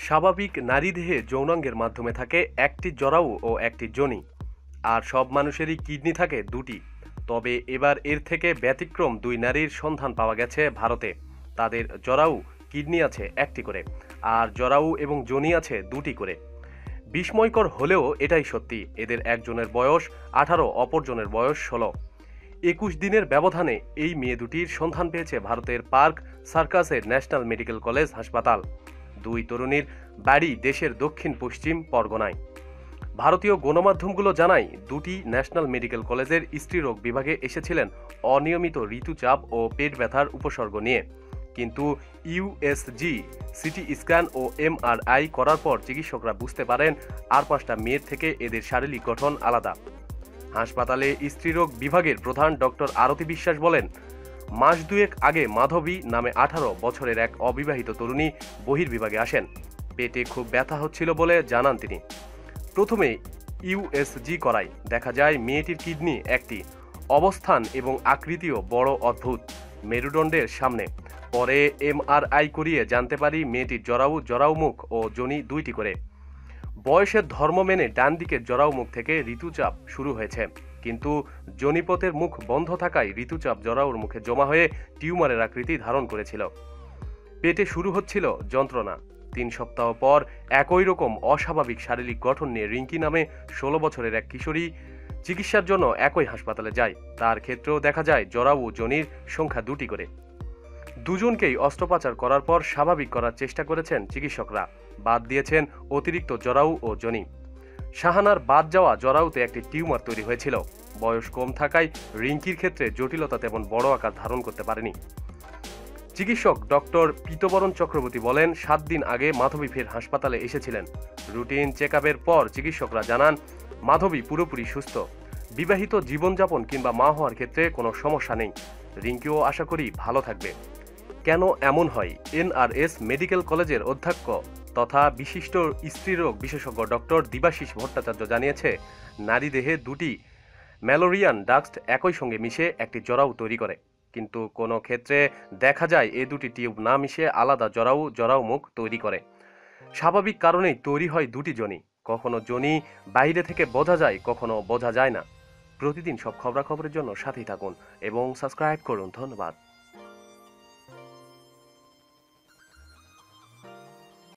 স্বাভাবিক নারীদেহে যৌনাঙ্গের মাধ্যমে থাকে একটি জরায়ু ও একটি যোনি, আর সব মানুষেরই কিডনি থাকে দুটি। তবে এবার এর থেকে ব্যতিক্রম দুই নারীর সন্ধান পাওয়া গেছে ভারতে। তাদের জরায়ু, কিডনি আছে একটি করে, আর জরায়ু এবং যোনি আছে দুটি করে। বিস্ময়কর হলেও এটাই সত্যি, এদের একজনের বয়স 18, অপরজনের বয়স 16। 21 দিনের ব্যবধানে এই মেয়ে দুটির সন্ধান পেয়েছে ভারতের পার্ক সার্কাসের ন্যাশনাল মেডিকেল কলেজ হাসপাতাল। দুই তরুণীর বাড়ি দেশের দক্ষিণ পশ্চিম পরগনায়। ভারতীয় গণমাধ্যমগুলো জানায়, দুটি ন্যাশনাল মেডিকেল কলেজের স্ত্রীরোগ বিভাগে এসেছিলেন অনিয়মিত ঋতুচাপ ও পেট ব্যথার উপসর্গ নিয়ে। কিন্তু ইউএসজি, সিটি স্ক্যান ও এমআরআই করার পর চিকিৎসকরা বুঝতে পারেন আর 5টা মেয়ের থেকে এদের শারীরিক গঠন আলাদা। হাসপাতালে স্ত্রীরোগ বিভাগের প্রধান ডক্টর আরতি বিশ্বাস বলেন, মাস দুয়েক আগে মাধবী নামে 18 বছরের এক অবিবাহিত তরুণী বহির্বিভাগে আসেন। পেটে খুব ব্যথা হচ্ছিল বলে জানান তিনি। প্রথমে ইউএসজি করায় দেখা যায় মেয়েটির কিডনি একটি, অবস্থান এবং আকৃতিও বড় অদ্ভুত, মেরুদণ্ডের সামনে। পরে এমআরআই করিয়ে জানতে পারি মেয়েটির জরায়ুমুখ ও যোনি দুইটি করে। বয়সের ধর্ম মেনে ডান দিকের জরায়ুমুখ থেকে ঋতুচাপ শুরু হয়েছে, কিন্তু যোনিপথের মুখ বন্ধ থাকায় ঋতুচাপ জরায়ুর মুখে জমা হয়ে টিউমারের আকৃতি ধারণ করেছিল। পেটে শুরু হচ্ছিল যন্ত্রণা। 3 সপ্তাহ পর একই রকম অস্বাভাবিক শারীরিক গঠন নিয়ে রিঙ্কি নামে 16 বছরের এক কিশোরী চিকিৎসার জন্য একই হাসপাতালে যায়। তার ক্ষেত্রেও দেখা যায় জরায়ু যোনির সংখ্যা দুটি করে। দুজনকেই অস্ত্রোপচার করার পর স্বাভাবিক করার চেষ্টা করেছেন চিকিৎসকরা, বাদ দিয়েছেন অতিরিক্ত জরায়ু ও যোনি। শাহানার বাদ যাওয়া জরায়ুতে একটি টিউমার তৈরি হয়েছিল। বয়স কম থাকায় রিঙ্কির ক্ষেত্রে জটিলতা তেমন বড় আকার ধারণ করতে পারেনি। চিকিৎসক ডক্টর পীতবরণ চক্রবর্তী বলেন, 7 দিন আগে মাধবী ফের হাসপাতালে এসেছিলেন। রুটিন চেকআপের পর চিকিৎসকরা জানান মাধবী পুরোপুরি সুস্থ। বিবাহিত জীবনযাপন কিংবা মা হওয়ার ক্ষেত্রে কোনো সমস্যা নেই। রিঙ্কিও আশা করি ভালো থাকবে। কেন এমন হয়? এনআরএস মেডিকেল কলেজের অধ্যক্ষ তথা বিশিষ্ট স্ত্রীরোগ বিশেষজ্ঞ ডক্টর দিবাশিস ভট্টাচার্য জানিয়েছে, নারী দেহে দুটি ম্যালোরিয়ান ডাক্ট একই সঙ্গে মিশে একটি জরায়ু তৈরি করে। কিন্তু কোনো ক্ষেত্রে দেখা যায় এই দুটি টিউব না মিশে আলাদা জরায়ুমুখ তৈরি করে। স্বাভাবিক কারণেই তৈরি হয় দুটি যোনি। কখনো যোনি বাইরে থেকে বোঝা যায়, কখনো বোঝা যায় না। প্রতিদিন সব খবরাখবরের জন্য সাথেই থাকুন এবং সাবস্ক্রাইব করুন। ধন্যবাদ।